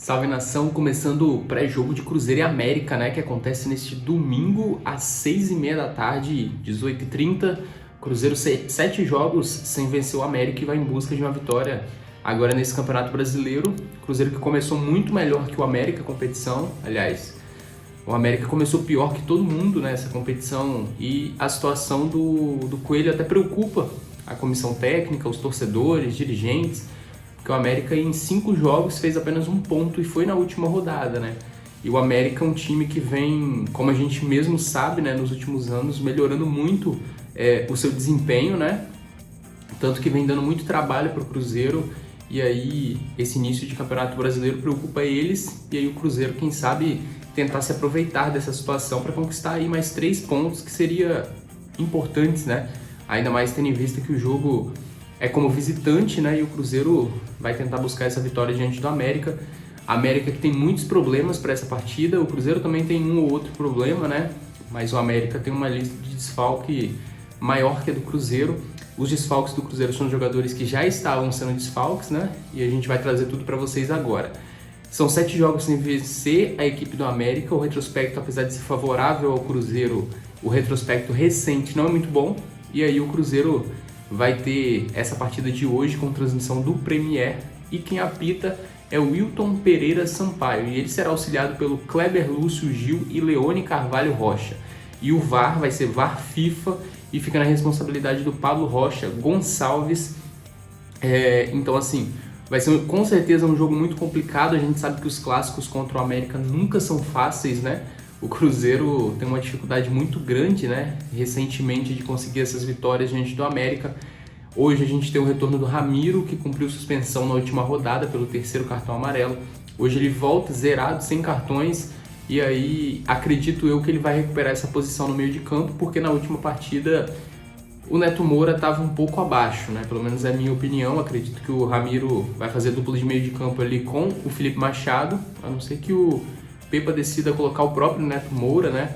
Salve nação, começando o pré-jogo de Cruzeiro e América, né, que acontece neste domingo às 6h30 da tarde, 18h30. Cruzeiro 7 jogos sem vencer o América e vai em busca de uma vitória agora nesse Campeonato Brasileiro. Cruzeiro que começou muito melhor que o América a competição, aliás, o América começou pior que todo mundo nessa competição e a situação do Coelho até preocupa a comissão técnica, os torcedores, dirigentes, porque o América em 5 jogos fez apenas 1 ponto e foi na última rodada, né? E o América é um time que vem, como a gente mesmo sabe, né, nos últimos anos, melhorando muito o seu desempenho, né? Tanto que vem dando muito trabalho para o Cruzeiro, e aí esse início de Campeonato Brasileiro preocupa eles, e aí o Cruzeiro, quem sabe, tentar se aproveitar dessa situação para conquistar aí mais 3 pontos, que seria importantes, né? Ainda mais tendo em vista que o jogo é como visitante, né? E o Cruzeiro vai tentar buscar essa vitória diante do América. A América que tem muitos problemas para essa partida, o Cruzeiro também tem um ou outro problema, né? Mas o América tem uma lista de desfalque maior que a do Cruzeiro. Os desfalques do Cruzeiro são jogadores que já estavam sendo desfalques, né? E a gente vai trazer tudo para vocês agora. São 7 jogos sem vencer a equipe do América. O retrospecto, apesar de ser favorável ao Cruzeiro, o retrospecto recente não é muito bom. E aí o Cruzeiro vai ter essa partida de hoje com transmissão do Premier, e quem apita é o Wilton Pereira Sampaio, e ele será auxiliado pelo Kleber Lúcio Gil e Leone Carvalho Rocha. E o VAR vai ser VAR FIFA e fica na responsabilidade do Pablo Rocha Gonçalves. Então assim, vai ser com certeza um jogo muito complicado. A gente sabe que os clássicos contra o América nunca são fáceis, né? O Cruzeiro tem uma dificuldade muito grande, né, recentemente, de conseguir essas vitórias diante do América. Hoje a gente tem o retorno do Ramiro, que cumpriu suspensão na última rodada pelo 3º cartão amarelo. Hoje ele volta zerado, sem cartões, e aí acredito eu que ele vai recuperar essa posição no meio de campo, porque na última partida o Neto Moura estava um pouco abaixo, né? Pelo menos é a minha opinião. Acredito que o Ramiro vai fazer dupla de meio de campo ali com o Felipe Machado, a não ser que o Pepa decida colocar o próprio Neto Moura, né?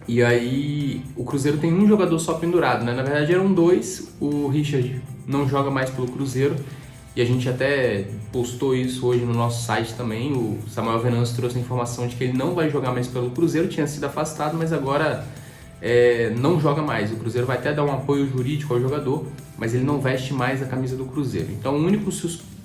E aí o Cruzeiro tem um jogador só pendurado, né? Na verdade eram 2, o Richard não joga mais pelo Cruzeiro, e a gente até postou isso hoje no nosso site também. O Samuel Venâncio trouxe a informação de que ele não vai jogar mais pelo Cruzeiro, tinha sido afastado, mas agora não joga mais. O Cruzeiro vai até dar um apoio jurídico ao jogador, mas ele não veste mais a camisa do Cruzeiro. Então o único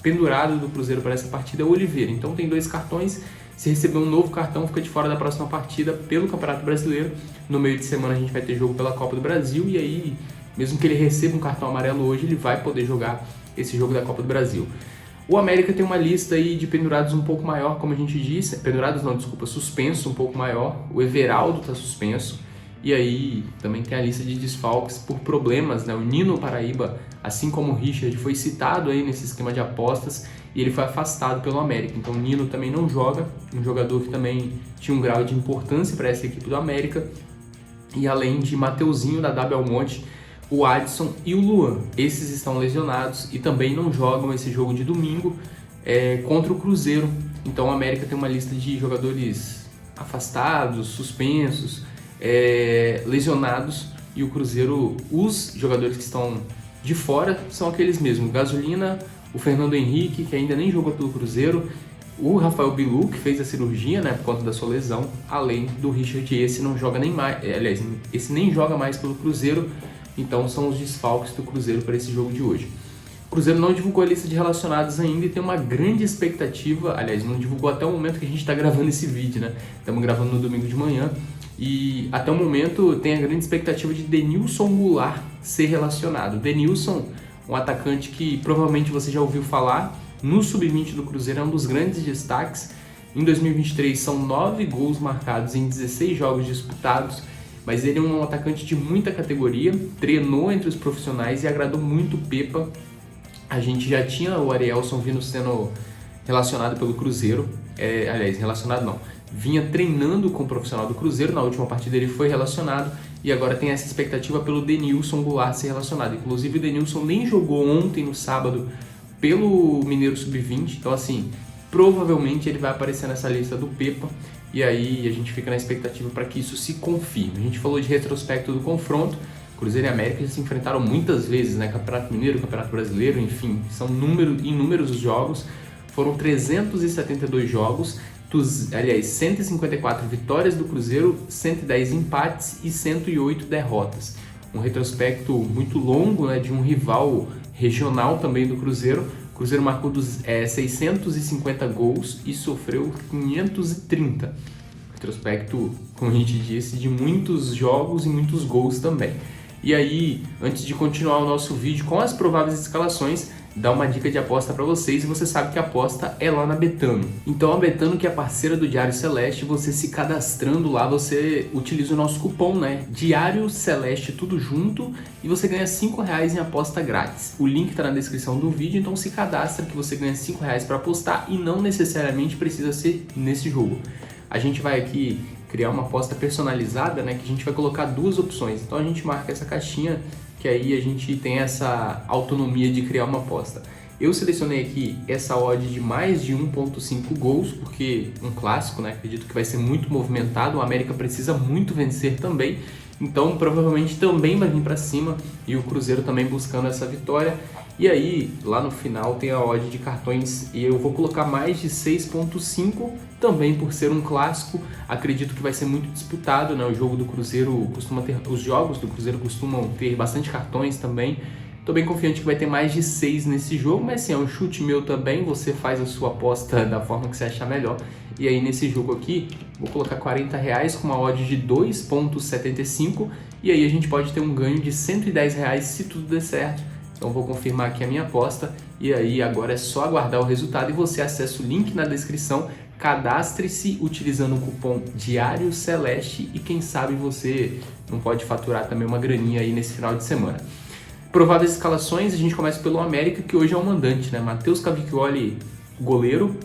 pendurado do Cruzeiro para essa partida é o Oliveira. Então tem 2 cartões. Se receber um novo cartão, fica de fora da próxima partida pelo Campeonato Brasileiro. No meio de semana a gente vai ter jogo pela Copa do Brasil, e aí, mesmo que ele receba um cartão amarelo hoje, ele vai poder jogar esse jogo da Copa do Brasil. O América tem uma lista aí de pendurados um pouco maior, como a gente disse. Pendurados não, desculpa, suspenso um pouco maior. O Everaldo está suspenso. E aí também tem a lista de desfalques por problemas, né? O Nino Paraíba, assim como o Richard, foi citado aí nesse esquema de apostas e ele foi afastado pelo América. Então o Nino também não joga, um jogador que também tinha um grau de importância para essa equipe do América. E além de Mateuzinho da W Almonte, o Adson e o Luan, esses estão lesionados e também não jogam esse jogo de domingo contra o Cruzeiro. Então o América tem uma lista de jogadores afastados, suspensos, lesionados, e o Cruzeiro, os jogadores que estão de fora são aqueles mesmos: Gasolina, o Fernando Henrique, que ainda nem jogou pelo Cruzeiro, o Rafael Bilu, que fez a cirurgia, né, por conta da sua lesão, além do Richard. Esse não joga nem mais, aliás, esse nem joga mais pelo Cruzeiro. Então são os desfalques do Cruzeiro para esse jogo de hoje. O Cruzeiro não divulgou a lista de relacionados ainda e tem uma grande expectativa, aliás, não divulgou até o momento que a gente está gravando esse vídeo, né? Estamos gravando no domingo de manhã, e até o momento tem a grande expectativa de Denilson Goulart ser relacionado. Denilson, um atacante que provavelmente você já ouviu falar, no Sub-20 do Cruzeiro é um dos grandes destaques. Em 2023 são 9 gols marcados em 16 jogos disputados, mas ele é um atacante de muita categoria, treinou entre os profissionais e agradou muito o Pepa. A gente já tinha o Arielson vindo sendo relacionado pelo Cruzeiro, aliás, relacionado não, vinha treinando com o profissional do Cruzeiro. Na última partida ele foi relacionado, e agora tem essa expectativa pelo Denilson Goulart ser relacionado. Inclusive o Denilson nem jogou ontem, no sábado, pelo Mineiro Sub-20, então assim, provavelmente ele vai aparecer nessa lista do Pepa, e aí a gente fica na expectativa para que isso se confirme. A gente falou de retrospecto do confronto. Cruzeiro e América se enfrentaram muitas vezes, né? Campeonato Mineiro, Campeonato Brasileiro, enfim, são inúmeros os jogos. foram 372 jogos, aliás, 154 vitórias do Cruzeiro, 110 empates e 108 derrotas. Um retrospecto muito longo, né, de um rival regional também do Cruzeiro. O Cruzeiro marcou 650 gols e sofreu 530. Retrospecto, como a gente disse, de muitos jogos e muitos gols também. E aí, antes de continuar o nosso vídeo com as prováveis escalações, dá uma dica de aposta para vocês, e você sabe que a aposta é lá na Betano. Então a Betano, que é parceira do Diário Celeste, você se cadastrando lá, você utiliza o nosso cupom, né? Diário Celeste, tudo junto, e você ganha R$5 em aposta grátis. O link está na descrição do vídeo, então se cadastra que você ganha R$5 para apostar, e não necessariamente precisa ser nesse jogo. A gente vai aqui criar uma aposta personalizada, né? Que a gente vai colocar duas opções. Então a gente marca essa caixinha, que aí a gente tem essa autonomia de criar uma aposta. Eu selecionei aqui essa odd de mais de 1.5 gols, porque um clássico, né? Acredito que vai ser muito movimentado, o América precisa muito vencer também, então provavelmente também vai vir para cima, e o Cruzeiro também buscando essa vitória. E aí, lá no final tem a odd de cartões, e eu vou colocar mais de 6.5, também por ser um clássico. Acredito que vai ser muito disputado, né? O jogo do Cruzeiro os jogos do Cruzeiro costumam ter bastante cartões também. Estou bem confiante que vai ter mais de 6 nesse jogo, mas sim, é um chute meu também, você faz a sua aposta da forma que você achar melhor. E aí nesse jogo aqui, vou colocar R$40 com uma odd de 2.75, e aí a gente pode ter um ganho de R$110 se tudo der certo. Então vou confirmar aqui a minha aposta, e aí agora é só aguardar o resultado, e você acessa o link na descrição, cadastre-se utilizando o cupom Diário Celeste, e quem sabe você não pode faturar também uma graninha aí nesse final de semana. Prováveis escalações, a gente começa pelo América, que hoje é o mandante, né? Matheus Cavicchioli, goleiro,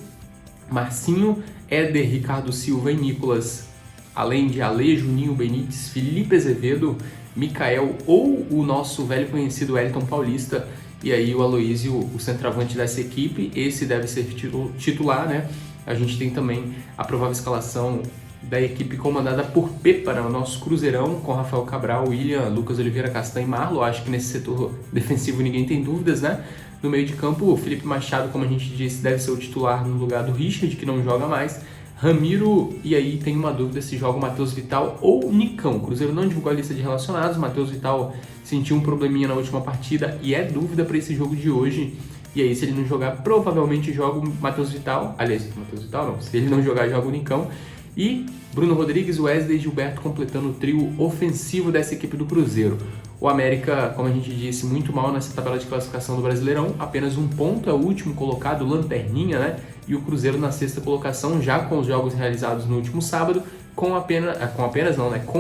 Marcinho, Éder, Ricardo Silva e Nicolas, além de Ale, Juninho, Benítez, Felipe Azevedo, Mikael ou o nosso velho conhecido Wellington Paulista, e aí o Aloísio, o centroavante dessa equipe, esse deve ser titular, né? A gente tem também a provável escalação da equipe comandada por Pepa, né? O nosso Cruzeirão, com Rafael Cabral, William, Lucas Oliveira, Castanho e Marlon. Acho que nesse setor defensivo ninguém tem dúvidas, né? No meio de campo, o Felipe Machado, como a gente disse, deve ser o titular no lugar do Richard, que não joga mais. Ramiro, e aí tem uma dúvida se joga o Matheus Vital ou Nicão. O Cruzeiro não divulgou a lista de relacionados, o Matheus Vital sentiu um probleminha na última partida e é dúvida para esse jogo de hoje. E aí, se ele não jogar, provavelmente joga o Matheus Vital. Aliás, Matheus Vital não, se ele não jogar, joga o Nicão. E Bruno Rodrigues, Wesley e Gilberto completando o trio ofensivo dessa equipe do Cruzeiro. O América, como a gente disse, muito mal nessa tabela de classificação do Brasileirão, apenas um ponto, é o último colocado, lanterninha, né? E o Cruzeiro na sexta colocação, já com os jogos realizados no último sábado, com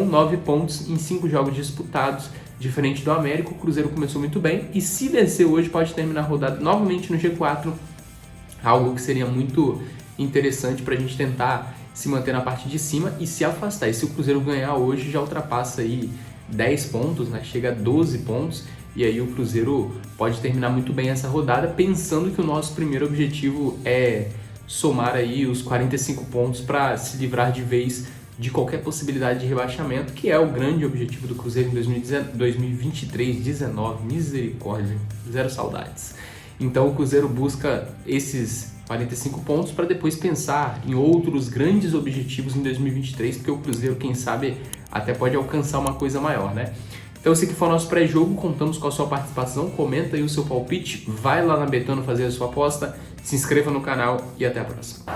9 pontos em 5 jogos disputados. Diferente do América, o Cruzeiro começou muito bem, e se vencer hoje pode terminar a rodada novamente no G4, algo que seria muito interessante para a gente tentar se manter na parte de cima e se afastar. E se o Cruzeiro ganhar hoje, já ultrapassa aí 10 pontos, né? Chega a 12 pontos, e aí o Cruzeiro pode terminar muito bem essa rodada, pensando que o nosso primeiro objetivo é somar aí os 45 pontos para se livrar de vez de qualquer possibilidade de rebaixamento, que é o grande objetivo do Cruzeiro em 2023-19, misericórdia, zero saudades. Então o Cruzeiro busca esses 45 pontos para depois pensar em outros grandes objetivos em 2023, porque o Cruzeiro, quem sabe, até pode alcançar uma coisa maior, né? Então esse aqui foi o nosso pré-jogo, contamos com a sua participação, comenta aí o seu palpite, vai lá na Betano fazer a sua aposta, se inscreva no canal e até a próxima.